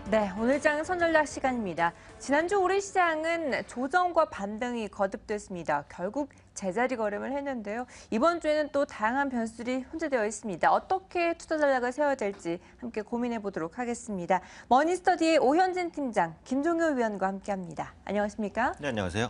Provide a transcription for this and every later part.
네, 오늘 장 선전략 시간입니다. 지난주 우리 시장은 조정과 반등이 거듭됐습니다. 결국 제자리 걸음을 했는데요. 이번 주에는 또 다양한 변수들이 혼재되어 있습니다. 어떻게 투자 전략을 세워야 될지 함께 고민해 보도록 하겠습니다. 머니스터디의 오현진 팀장, 김종효 위원과 함께합니다. 안녕하십니까? 네, 안녕하세요.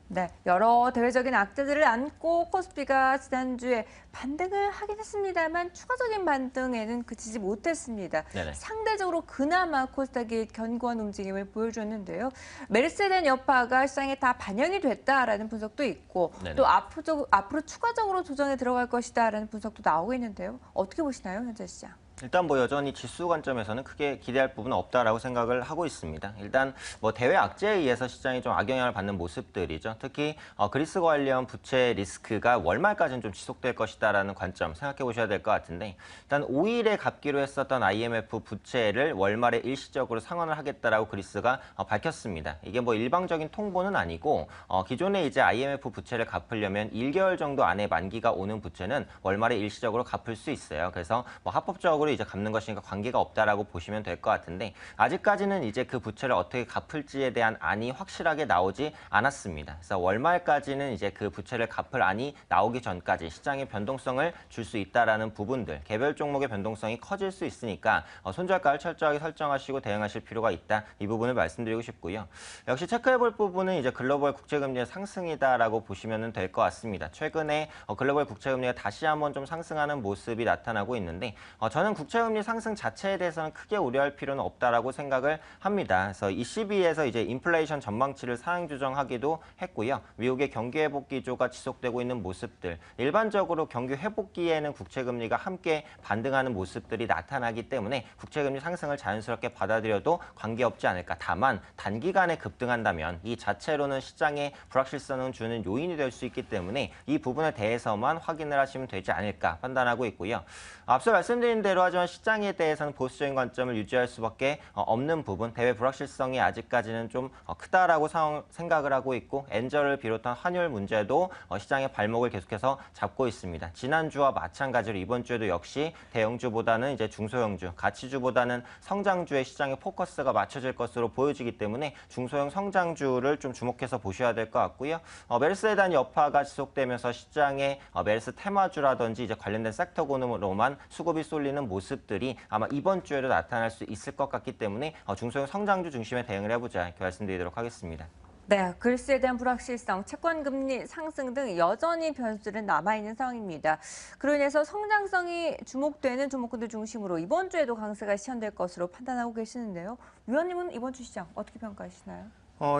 네, 여러 대외적인 악재들을 안고 코스피가 지난주에 반등을 하긴 했습니다만 추가적인 반등에는 그치지 못했습니다. 네네. 상대적으로 그나마 코스닥이 견고한 움직임을 보여줬는데요. 메르스에 대한 여파가 시장에 다 반영이 됐다라는 분석도 있고 네네. 또 앞으로 추가적으로 조정에 들어갈 것이다라는 분석도 나오고 있는데요. 어떻게 보시나요, 현재 시장? 일단 여전히 지수 관점에서는 크게 기대할 부분은 없다라고 생각을 하고 있습니다. 일단 대외 악재에 의해서 시장이 좀 악영향을 받는 모습들이죠. 특히 그리스 관련 부채 리스크가 월말까지는 좀 지속될 것이다라는 관점 생각해 보셔야 될 것 같은데, 일단 5일에 갚기로 했었던 IMF 부채를 월말에 일시적으로 상환을 하겠다라고 그리스가 밝혔습니다. 이게 일방적인 통보는 아니고 기존에 이제 IMF 부채를 갚으려면 1개월 정도 안에 만기가 오는 부채는 월말에 일시적으로 갚을 수 있어요. 그래서 합법적으로 이제 갚는 것이니까 관계가 없다라고 보시면 될 것 같은데, 아직까지는 이제 그 부채를 어떻게 갚을지에 대한 안이 확실하게 나오지 않았습니다. 그래서 월말까지는 이제 그 부채를 갚을 안이 나오기 전까지 시장의 변동성을 줄 수 있다라는 부분들, 개별 종목의 변동성이 커질 수 있으니까 손절가를 철저하게 설정하시고 대응하실 필요가 있다. 이 부분을 말씀드리고 싶고요. 역시 체크해볼 부분은 이제 글로벌 국제금리의 상승이다라고 보시면 될 것 같습니다. 최근에 글로벌 국제금리가 다시 한번 좀 상승하는 모습이 나타나고 있는데, 저는 국채금리 상승 자체에 대해서는 크게 우려할 필요는 없다라고 생각을 합니다. 그래서 ECB에서 이제 인플레이션 전망치를 상향 조정하기도 했고요. 미국의 경기 회복 기조가 지속되고 있는 모습들, 일반적으로 경기 회복기에는 국채금리가 함께 반등하는 모습들이 나타나기 때문에 국채금리 상승을 자연스럽게 받아들여도 관계없지 않을까. 다만 단기간에 급등한다면 이 자체로는 시장에 불확실성을 주는 요인이 될 수 있기 때문에 이 부분에 대해서만 확인을 하시면 되지 않을까 판단하고 있고요. 앞서 말씀드린 대로 하지만 시장에 대해서는 보수적인 관점을 유지할 수밖에 없는 부분, 대외 불확실성이 아직까지는 좀 크다라고 생각을 하고 있고, 엔저를 비롯한 환율 문제도 시장의 발목을 계속해서 잡고 있습니다. 지난주와 마찬가지로 이번 주에도 역시 대형주보다는 이제 중소형주, 가치주보다는 성장주의 시장의 포커스가 맞춰질 것으로 보여지기 때문에 중소형 성장주를 좀 주목해서 보셔야 될 것 같고요. 메르스에 대한 여파가 지속되면서 시장의 메르스 테마주라든지 이제 관련된 섹터군으로만 수급이 쏠리는 모습들이 아마 이번 주에도 나타날 수 있을 것 같기 때문에 중소형 성장주 중심의 대응을 해보자, 이렇게 말씀드리도록 하겠습니다. 네, 그리스에 대한 불확실성, 채권금리 상승 등 여전히 변수들은 남아있는 상황입니다. 그로 인해서 성장성이 주목되는 종목군들 중심으로 이번 주에도 강세가 시현될 것으로 판단하고 계시는데요. 위원님은 이번 주 시장 어떻게 평가하시나요?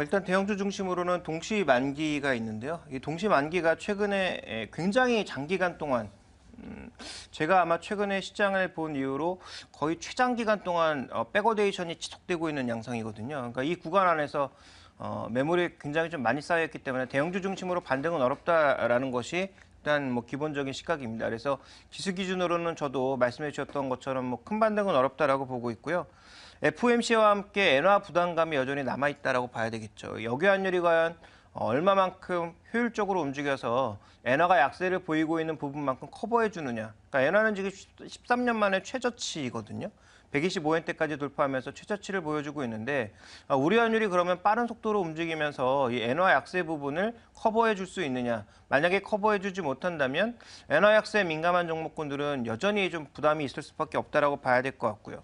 일단 대형주 중심으로는 동시 만기가 있는데요. 이 동시 만기가 최근에 굉장히 장기간 동안, 제가 아마 최근에 시장을 본 이후로 거의 최장기간 동안 백어데이션이 지속되고 있는 양상이거든요. 그러니까 이 구간 안에서 매물이 굉장히 좀 많이 쌓여있기 때문에 대형주 중심으로 반등은 어렵다라는 것이 일단 기본적인 시각입니다. 그래서 지수 기준으로는 저도 말씀해 주셨던 것처럼 큰 반등은 어렵다라고 보고 있고요. FOMC와 함께 엔화 부담감이 여전히 남아있다라고 봐야 되겠죠. 여기 환율이 과연 얼마만큼 효율적으로 움직여서 엔화가 약세를 보이고 있는 부분만큼 커버해 주느냐. 그러니까 엔화는 지금 13년 만에 최저치거든요. 125엔대까지 돌파하면서 최저치를 보여주고 있는데, 우리 환율이 그러면 빠른 속도로 움직이면서 이 엔화 약세 부분을 커버해 줄 수 있느냐. 만약에 커버해 주지 못한다면 엔화 약세에 민감한 종목군들은 여전히 좀 부담이 있을 수밖에 없다라고 봐야 될 것 같고요.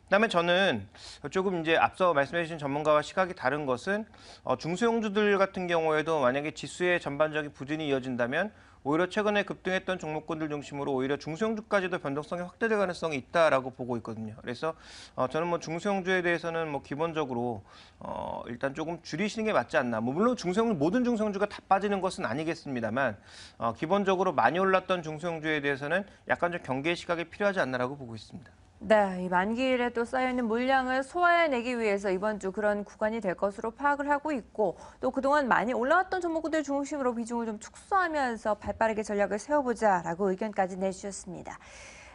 그다음에 저는 조금 이제 앞서 말씀해 주신 전문가와 시각이 다른 것은, 중소형주들 같은 경우에도 만약에 지수의 전반적인 부진이 이어진다면 오히려 최근에 급등했던 종목군들 중심으로 오히려 중소형주까지도 변동성이 확대될 가능성이 있다라고 보고 있거든요. 그래서 저는 중소형주에 대해서는 기본적으로 일단 조금 줄이시는 게 맞지 않나. 물론 모든 중소형주가 다 빠지는 것은 아니겠습니다만, 기본적으로 많이 올랐던 중소형주에 대해서는 약간 좀 경계의 시각이 필요하지 않나라고 보고 있습니다. 네, 이 만기일에 또 쌓여있는 물량을 소화해내기 위해서 이번 주 그런 구간이 될 것으로 파악을 하고 있고, 또 그동안 많이 올라왔던 종목들 중심으로 비중을 좀 축소하면서 발빠르게 전략을 세워보자라고 의견까지 내주셨습니다.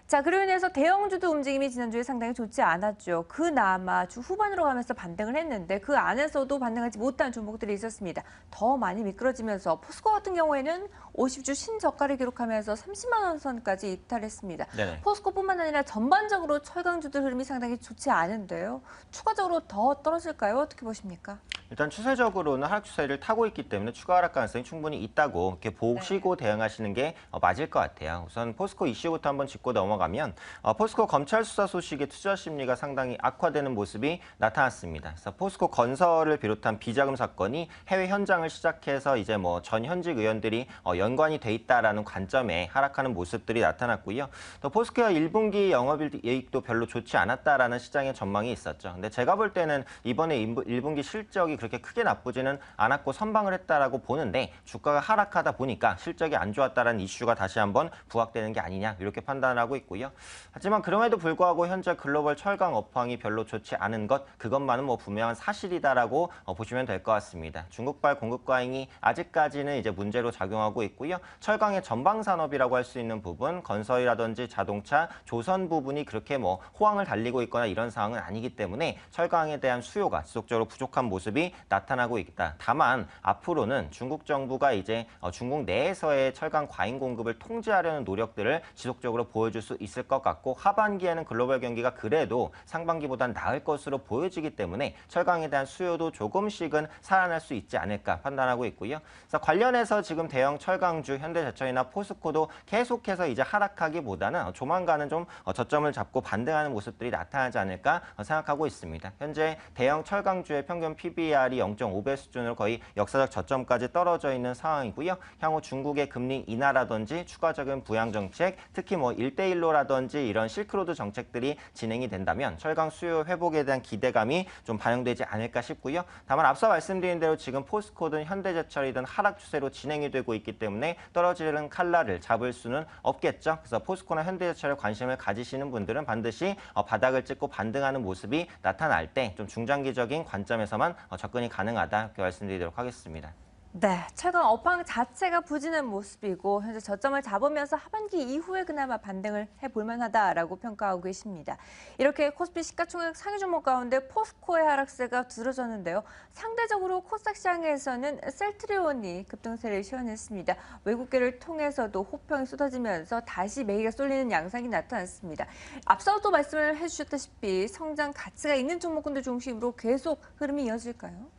자, 그로 인해서 대형주도 움직임이 지난주에 상당히 좋지 않았죠. 그나마 주 후반으로 가면서 반등을 했는데 그 안에서도 반등하지 못한 종목들이 있었습니다. 더 많이 미끄러지면서 포스코 같은 경우에는 50주 신저가를 기록하면서 30만 원 선까지 이탈했습니다. 네네. 포스코뿐만 아니라 전반적으로 철강주들 흐름이 상당히 좋지 않은데요. 추가적으로 더 떨어질까요? 어떻게 보십니까? 일단 추세적으로는 하락 추세를 타고 있기 때문에 추가 하락 가능성이 충분히 있다고 이렇게 보시고 대응하시는 게 맞을 것 같아요. 우선 포스코 이슈부터 한번 짚고 넘어가면 포스코 검찰 수사 소식에 투자 심리가 상당히 악화되는 모습이 나타났습니다. 그래서 포스코 건설을 비롯한 비자금 사건이 해외 현장을 시작해서 이제 뭐 전 현직 의원들이 연관이 돼 있다라는 관점에 하락하는 모습들이 나타났고요. 또 포스코의 1분기 영업이익도 별로 좋지 않았다라는 시장의 전망이 있었죠. 근데 제가 볼 때는 이번에 1분기 실적이 그렇게 크게 나쁘지는 않았고 선방을 했다라고 보는데 주가가 하락하다 보니까 실적이 안 좋았다라는 이슈가 다시 한번 부각되는 게 아니냐 이렇게 판단하고 있고요. 하지만 그럼에도 불구하고 현재 글로벌 철강 업황이 별로 좋지 않은 그것만은 뭐 분명한 사실이다라고 보시면 될 것 같습니다. 중국발 공급 과잉이 아직까지는 이제 문제로 작용하고 있고요. 철강의 전방 산업이라고 할 수 있는 부분, 건설이라든지 자동차, 조선 부분이 그렇게 뭐 호황을 달리고 있거나 이런 상황은 아니기 때문에 철강에 대한 수요가 지속적으로 부족한 모습이 나타나고 있다. 다만 앞으로는 중국 정부가 이제 중국 내에서의 철강 과잉 공급을 통제하려는 노력들을 지속적으로 보여줄 수 있을 것 같고 하반기에는 글로벌 경기가 그래도 상반기보단 나을 것으로 보여지기 때문에 철강에 대한 수요도 조금씩은 살아날 수 있지 않을까 판단하고 있고요. 그래서 관련해서 지금 대형 철강주 현대제철이나 포스코도 계속해서 이제 하락하기보다는 조만간은 좀 저점을 잡고 반등하는 모습들이 나타나지 않을까 생각하고 있습니다. 현재 대형 철강주의 평균 PBR이 0.5배 수준으로 거의 역사적 저점까지 떨어져 있는 상황이고요. 향후 중국의 금리 인하라든지 추가적인 부양 정책, 특히 뭐 1대1로라든지 이런 실크로드 정책들이 진행이 된다면 철강 수요 회복에 대한 기대감이 좀 반영되지 않을까 싶고요. 다만 앞서 말씀드린 대로 지금 포스코든 현대제철이든 하락 추세로 진행이 되고 있기 때문에 떨어지는 칼날을 잡을 수는 없겠죠. 그래서 포스코나 현대제철에 관심을 가지시는 분들은 반드시 바닥을 찍고 반등하는 모습이 나타날 때 좀 중장기적인 관점에서만 접근이 가능하다 이렇게 말씀드리도록 하겠습니다. 네, 철강 업황 자체가 부진한 모습이고 현재 저점을 잡으면서 하반기 이후에 그나마 반등을 해볼 만하다라고 평가하고 계십니다. 이렇게 코스피 시가총액 상위 종목 가운데 포스코의 하락세가 두드러졌는데요. 상대적으로 코스닥 시장에서는 셀트리온이 급등세를 시현했습니다. 외국계를 통해서도 호평이 쏟아지면서 다시 매기가 쏠리는 양상이 나타났습니다. 앞서도 말씀을 해주셨다시피 성장 가치가 있는 종목군들 중심으로 계속 흐름이 이어질까요?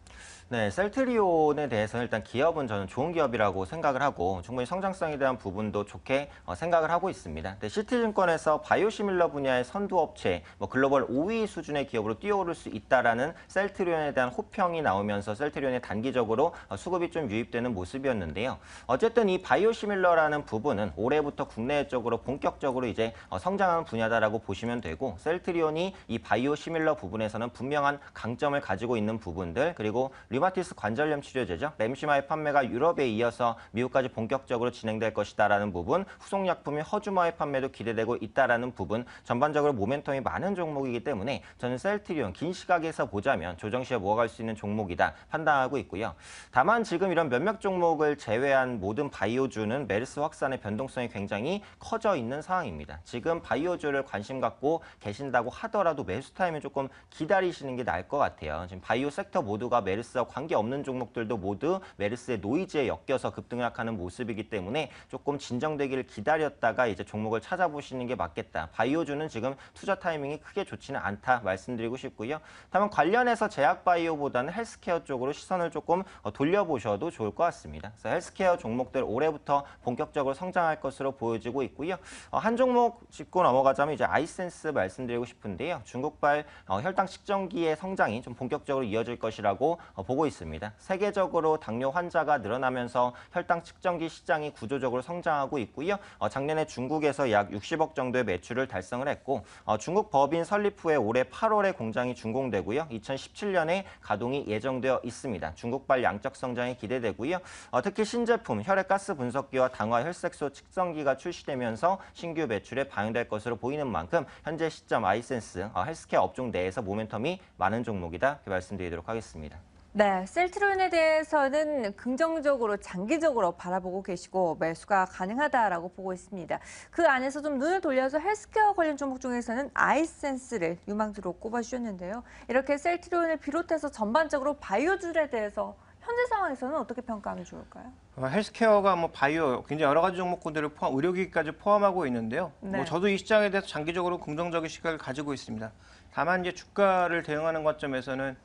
네, 셀트리온에 대해서는 일단 기업은 저는 좋은 기업이라고 생각을 하고 충분히 성장성에 대한 부분도 좋게 생각을 하고 있습니다. 근데 시티증권에서 바이오시밀러 분야의 선두업체, 뭐 글로벌 5위 수준의 기업으로 뛰어오를 수 있다라는 셀트리온에 대한 호평이 나오면서 셀트리온에 단기적으로 수급이 좀 유입되는 모습이었는데요. 어쨌든 이 바이오시밀러라는 부분은 올해부터 국내 쪽으로 본격적으로 이제 성장하는 분야다라고 보시면 되고 셀트리온이 이 바이오시밀러 부분에서는 분명한 강점을 가지고 있는 부분들 그리고 류마티스 관절염 치료제죠. 램시마의 판매가 유럽에 이어서 미국까지 본격적으로 진행될 것이다라는 부분, 후속약품인 허주마의 판매도 기대되고 있다라는 부분, 전반적으로 모멘텀이 많은 종목이기 때문에 저는 셀트리온 긴 시각에서 보자면 조정 시에 모아갈 수 있는 종목이다 판단하고 있고요. 다만 지금 이런 몇몇 종목을 제외한 모든 바이오주는 메르스 확산의 변동성이 굉장히 커져 있는 상황입니다. 지금 바이오주를 관심 갖고 계신다고 하더라도 매수 타임을 조금 기다리시는 게 나을 것 같아요. 지금 바이오 섹터 모두가 메르스와 관계없는 종목들도 모두 메르스의 노이즈에 엮여서 급등락하는 모습이기 때문에 조금 진정되기를 기다렸다가 이제 종목을 찾아보시는 게 맞겠다. 바이오주는 지금 투자 타이밍이 크게 좋지는 않다 말씀드리고 싶고요. 다만 관련해서 제약바이오보다는 헬스케어 쪽으로 시선을 조금 돌려보셔도 좋을 것 같습니다. 그래서 헬스케어 종목들 올해부터 본격적으로 성장할 것으로 보여지고 있고요. 한 종목 짚고 넘어가자면 이제 아이센스 말씀드리고 싶은데요. 중국발 혈당 측정기의 성장이 좀 본격적으로 이어질 것이라고 보고 있습니다. 세계적으로 당뇨 환자가 늘어나면서 혈당 측정기 시장이 구조적으로 성장하고 있고요. 작년에 중국에서 약 60억 정도의 매출을 달성을 했고 중국 법인 설립 후에 올해 8월에 공장이 준공되고요. 2017년에 가동이 예정되어 있습니다. 중국발 양적 성장이 기대되고요. 특히 신제품 혈액가스 분석기와 당화 혈색소 측정기가 출시되면서 신규 매출에 반영될 것으로 보이는 만큼 현재 시점 아이센스 헬스케어 업종 내에서 모멘텀이 많은 종목이다 이렇게 말씀드리도록 하겠습니다. 네, 셀트리온에 대해서는 긍정적으로 장기적으로 바라보고 계시고 매수가 가능하다라고 보고 있습니다. 그 안에서 좀 눈을 돌려서 헬스케어 관련 종목 중에서는 아이센스를 유망주로 꼽아주셨는데요. 이렇게 셀트리온을 비롯해서 전반적으로 바이오주에 대해서 현재 상황에서는 어떻게 평가하면 좋을까요? 헬스케어가 뭐 바이오 굉장히 여러 가지 종목군들을 포함, 의료기기까지 포함하고 있는데요. 네. 뭐 저도 이 시장에 대해서 장기적으로 긍정적인 시각을 가지고 있습니다. 다만 이제 주가를 대응하는 관점에서는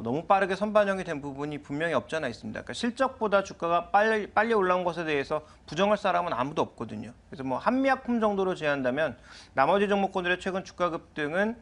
너무 빠르게 선반영이 된 부분이 분명히 없지 않아 있습니다. 그러니까 실적보다 주가가 빨리 올라온 것에 대해서 부정할 사람은 아무도 없거든요. 그래서 뭐 한미약품 정도로 제한다면 나머지 종목군들의 최근 주가 급등은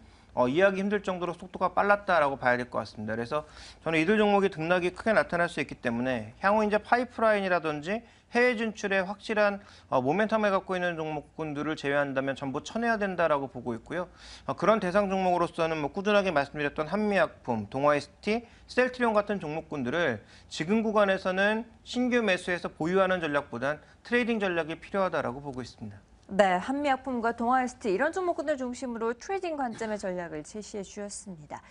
이해하기 힘들 정도로 속도가 빨랐다라고 봐야 될 것 같습니다. 그래서 저는 이들 종목이 등락이 크게 나타날 수 있기 때문에 향후 이제 파이프라인이라든지 해외 진출에 확실한 모멘텀을 갖고 있는 종목군들을 제외한다면 전부 쳐내야 된다라고 보고 있고요. 그런 대상 종목으로서는 뭐 꾸준하게 말씀드렸던 한미약품, 동아ST, 셀트리온 같은 종목군들을 지금 구간에서는 신규 매수해서 보유하는 전략보단 트레이딩 전략이 필요하다라고 보고 있습니다. 네, 한미약품과 동아ST 이런 종목군들 중심으로 트레이딩 관점의 전략을 제시해 주셨습니다.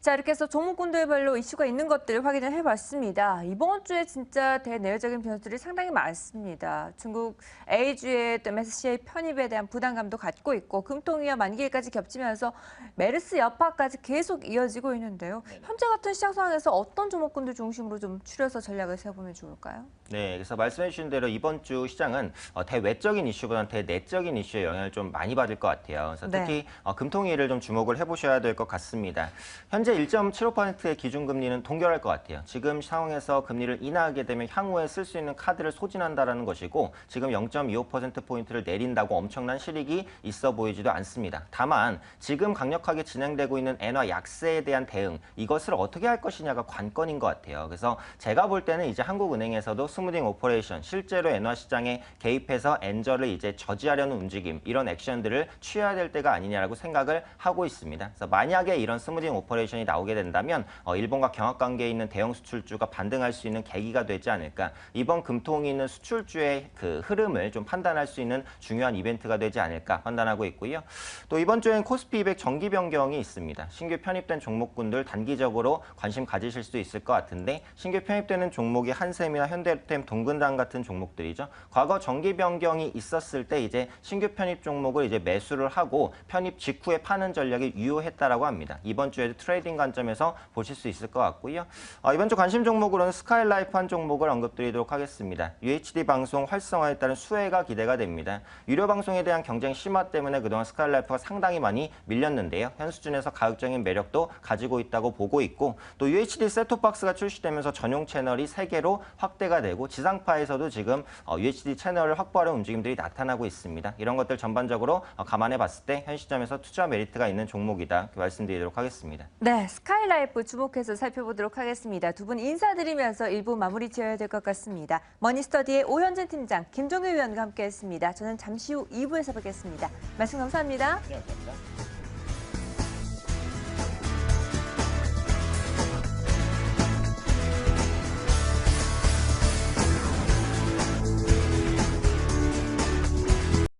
자, 이렇게 해서 종목군들별로 이슈가 있는 것들을 확인을 해봤습니다. 이번 주에 진짜 대내외적인 변수들이 상당히 많습니다. 중국 A주의 또 MSCI 편입에 대한 부담감도 갖고 있고 금통위와 만기일까지 겹치면서 메르스 여파까지 계속 이어지고 있는데요. 현재 같은 시장 상황에서 어떤 종목군들 중심으로 좀 추려서 전략을 세워보면 좋을까요? 네, 그래서 말씀해 주신 대로 이번 주 시장은 대외적인 이슈보다는 대내적인 이슈에 영향을 좀 많이 받을 것 같아요. 그래서 네. 특히 금통위를 좀 주목을 해보셔야 될 것 같습니다. 현재 1.75%의 기준금리는 동결할 것 같아요. 지금 상황에서 금리를 인하하게 되면 향후에 쓸 수 있는 카드를 소진한다라는 것이고 지금 0.25%포인트를 내린다고 엄청난 실익이 있어 보이지도 않습니다. 다만 지금 강력하게 진행되고 있는 엔화 약세에 대한 대응, 이것을 어떻게 할 것이냐가 관건인 것 같아요. 그래서 제가 볼 때는 이제 한국은행에서도 스무딩 오퍼레이션, 실제로 엔화 시장에 개입해서 엔저를 이제 저지하려는 움직임, 이런 액션들을 취해야 될 때가 아니냐라고 생각을 하고 있습니다. 그래서 만약에 이런 스무딩 오퍼레이션이 나오게 된다면 일본과 경합 관계에 있는 대형 수출주가 반등할 수 있는 계기가 되지 않을까. 이번 금통이 있는 수출주의 그 흐름을 좀 판단할 수 있는 중요한 이벤트가 되지 않을까 판단하고 있고요. 또 이번 주엔 코스피 200 정기 변경이 있습니다. 신규 편입된 종목군들 단기적으로 관심 가지실 수 있을 것 같은데 신규 편입되는 종목이 한샘이나 현대템, 동근당 같은 종목들이죠. 과거 정기 변경이 있었을 때 이제 신규 편입 종목을 이제 매수를 하고 편입 직후에 파는 전략이 유효했다라고 합니다. 이번 주에도 트레이딩 관점에서 보실 수 있을 것 같고요. 이번 주 관심 종목으로는 스카이라이프 한 종목을 언급드리도록 하겠습니다. UHD 방송 활성화에 따른 수혜가 기대가 됩니다. 유료 방송에 대한 경쟁 심화 때문에 그동안 스카이라이프가 상당히 많이 밀렸는데요. 현 수준에서 가격적인 매력도 가지고 있다고 보고 있고 또 UHD 셋톱박스가 출시되면서 전용 채널이 3개로 확대가 되고 지상파에서도 지금 UHD 채널을 확보하려는 움직임들이 나타나고 있습니다. 이런 것들 전반적으로 감안해 봤을 때 현 시점에서 투자 메리트가 있는 종목이다 말씀드리도록 하겠습니다. 네, 스카이라이프 주목해서 살펴보도록 하겠습니다. 두 분 인사드리면서 1부 마무리 지어야 될 것 같습니다. 머니스터디의 오현진 팀장, 김종규 위원과 함께했습니다. 저는 잠시 후 2부에서 뵙겠습니다. 말씀 감사합니다. 네, 감사합니다.